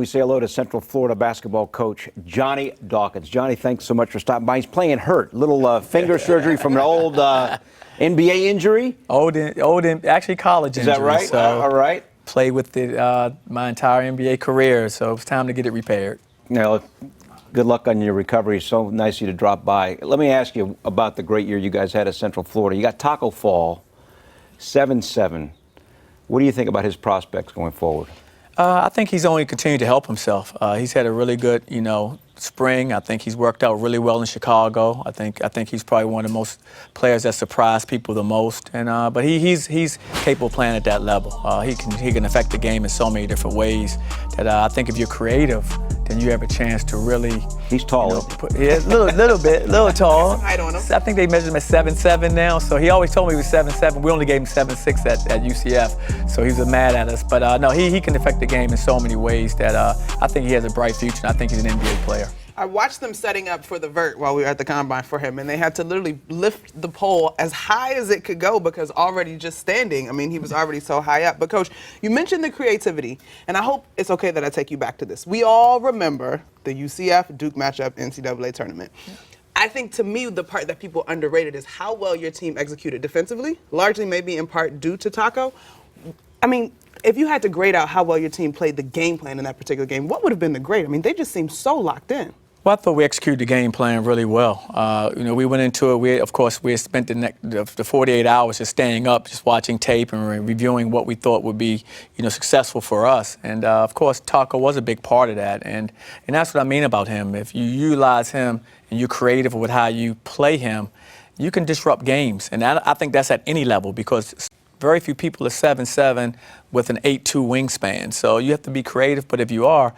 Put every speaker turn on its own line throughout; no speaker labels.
we say hello to Central Florida basketball coach Johnny Dawkins. Johnny, thanks so much for stopping by. He's playing hurt. Little finger surgery from an old NBA injury.
Actually college injury.
Is that right?
So
All right.
Played with it my entire NBA career, so it's time to get it repaired.
Now, good luck on your recovery. So nice of you to drop by. Let me ask you about the great year you guys had at Central Florida. You got Tacko Fall, 7-7. What do you think about his prospects going forward?
I think he's only continued to help himself. He's had a really good, spring. I think he's worked out really well in Chicago. I think he's probably one of the most players that surprised people the most. And but he's capable of playing at that level. He can affect the game in so many different ways that I think if you're creative, then you have a chance to really.
He's tall.
Yeah, a little tall.
Height on him.
I think they measure him at 7'7" now. So he always told me he was 7'7". We only gave him 7'6" at UCF. So he was mad at us. But no, he can affect the game in so many ways that I think he has a bright future. And I think he's an NBA player.
I watched them setting up for the vert while we were at the combine for him, and they had to literally lift the pole as high as it could go because already just standing, he was already so high up. But Coach, you mentioned the creativity, and I hope it's okay that I take you back to this. We all remember the UCF-Duke matchup NCAA tournament. I think to me the part that people underrated is how well your team executed defensively, largely maybe in part due to Tacko. If you had to grade out how well your team played the game plan in that particular game, what would have been the grade? They just seemed so locked in.
Well, I thought we executed the game plan really well. We went into it. We had spent the 48 hours just staying up, just watching tape and reviewing what we thought would be, successful for us. And of course, Tacko was a big part of that. And that's what I mean about him. If you utilize him and you're creative with how you play him, you can disrupt games. And I think that's at any level because very few people are 7'7" with an 8'2" wingspan. So you have to be creative, but if you are,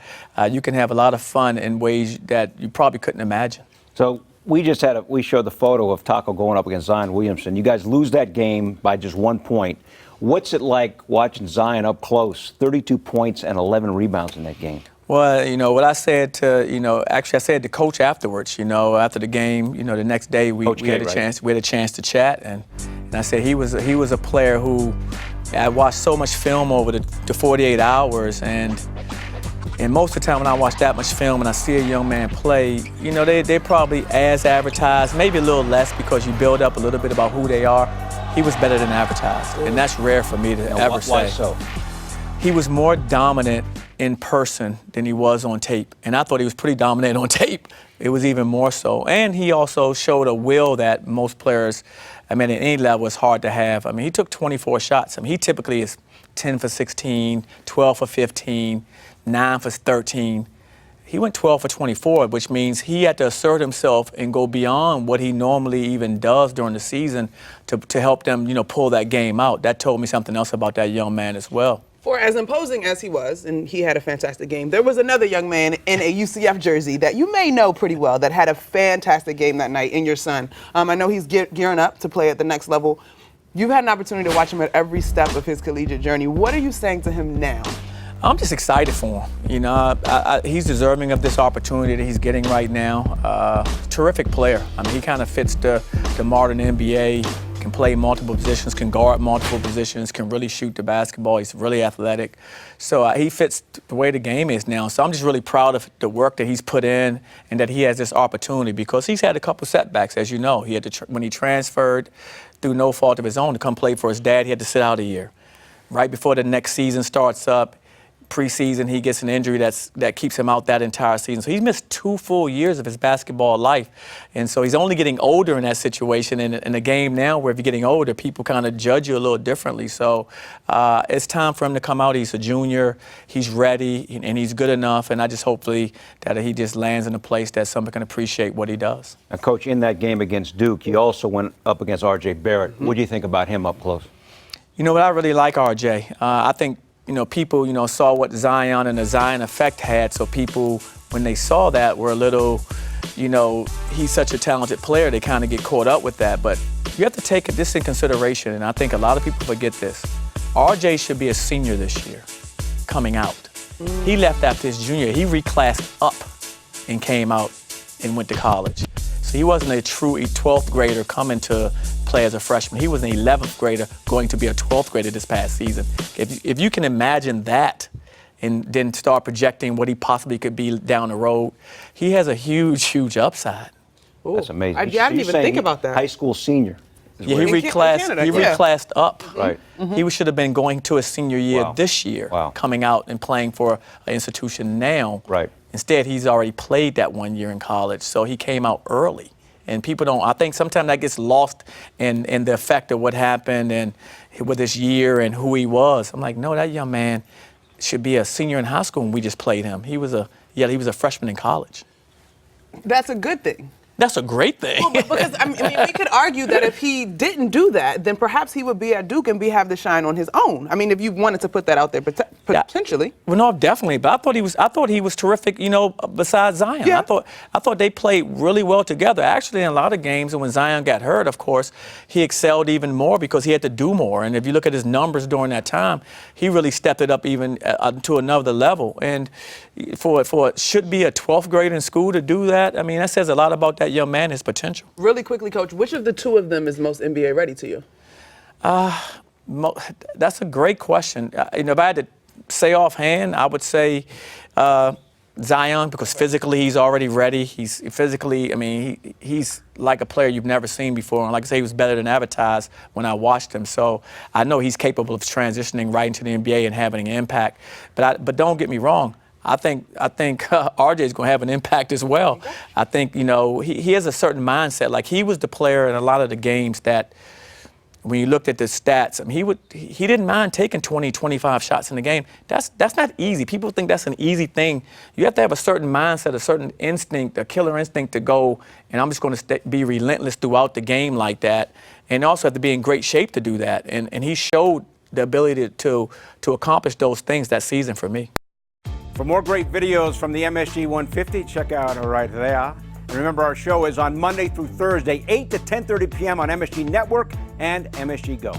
you can have a lot of fun in ways that you probably couldn't imagine.
So we showed the photo of Tacko going up against Zion Williamson. You guys lose that game by just 1 point. What's it like watching Zion up close? 32 points and 11 rebounds in that game.
Well, what I said to, actually I said to Coach afterwards, after the game, the next day we had a chance to chat, and I said he was a player who I watched so much film over the 48 hours, and most of the time when I watch that much film and I see a young man play, they're probably as advertised, maybe a little less because you build up a little bit about who they are. He was better than advertised, and that's rare for me to ever say.
Why so?
He was more dominant in person than he was on tape. And I thought he was pretty dominant on tape. It was even more so. And he also showed a will that most players, at any level, is hard to have. He took 24 shots. He typically is 10 for 16, 12 for 15, 9 for 13. He went 12 for 24, which means he had to assert himself and go beyond what he normally even does during the season to help them, pull that game out. That told me something else about that young man as well.
For as imposing as he was, and he had a fantastic game, there was another young man in a UCF jersey that you may know pretty well that had a fantastic game that night in your son. I know he's gearing up to play at the next level. You've had an opportunity to watch him at every step of his collegiate journey. What are you saying to him now?
I'm just excited for him. He's deserving of this opportunity that he's getting right now. Terrific player. He kind of fits the modern NBA. Can play multiple positions, can guard multiple positions, can really shoot the basketball. He's really athletic. So he fits the way the game is now. So I'm just really proud of the work that he's put in and that he has this opportunity because he's had a couple setbacks, as you know. He had to when he transferred through no fault of his own to come play for his dad, he had to sit out a year. Right before the next season starts up, preseason, he gets an injury that keeps him out that entire season. So he's missed 2 full years of his basketball life. And so he's only getting older in that situation. And in a game now where if you're getting older, people kind of judge you a little differently. So it's time for him to come out. He's a junior. He's ready, and he's good enough. And I just hopefully that he just lands in a place that someone can appreciate what he does.
Now, Coach, in that game against Duke, you also went up against R.J. Barrett. What do you think about him up close? I really like R.J. I think people, saw what Zion and the Zion effect had. So people, when they saw that, were a little, he's such a talented player, they kind of get caught up with that. But you have to take this in consideration, and I think a lot of people forget this. RJ should be a senior this year, coming out. He left after his junior. He reclassed up and came out and went to college. So he wasn't a true 12th grader coming to play as a freshman. He was an 11th grader going to be a 12th grader this past season. If you can imagine that
and then start projecting what he possibly could be down the road. He has a huge upside.
Ooh,
That's amazing.
I didn't even think about that.
High school senior.
Yeah, he
In Canada, yeah.
reclassed up.
Right.
He should have been going to his senior year
Wow.
this year,
Wow.
coming out and playing for an institution now.
Right.
Instead, he's already played that 1 year in college, so he came out early. And people don't, I think sometimes that gets lost in the effect of what happened and with his year and who he was. I'm like, no, that young man should be a senior in high school when we just played him. He was a freshman in college.
That's a good thing.
That's a great thing.
Well, because I mean, we could argue that if he didn't do that, then perhaps he would be at Duke and have the shine on his own. I mean, if you wanted to put that out there, potentially.
Well, no, definitely. But I thought he was terrific. You know, besides Zion,
Yeah.
I thought they played really well together. Actually, in a lot of games, and when Zion got hurt, of course, he excelled even more because he had to do more. And if you look at his numbers during that time, he really stepped it up even to another level. And for should be a 12th grader in school to do that, I mean, that says a lot about that young man, his potential.
Really quickly, Coach, which of the two of them is most NBA ready to you?
That's a great question. If I had to say offhand, I would say Zion, because physically he's already ready. He's physically, I mean, he's like a player you've never seen before. And like I say, he was better than advertised when I watched him. So I know he's capable of transitioning right into the NBA and having an impact. But don't get me wrong. I think RJ is going to have an impact as well. I think, you know, he has a certain mindset. Like, he was the player in a lot of the games that, when you looked at the stats, I mean, he didn't mind taking 20, 25 shots in the game. That's not easy. People think that's an easy thing. You have to have a certain mindset, a certain instinct, a killer instinct to go, and I'm just going to be relentless throughout the game like that. And also have to be in great shape to do that. And he showed the ability to accomplish those things that season for me.
For more great videos from the MSG 150, check out right there. And remember, our show is on Monday through Thursday, 8 to 10:30 p.m. on MSG Network and MSG Go.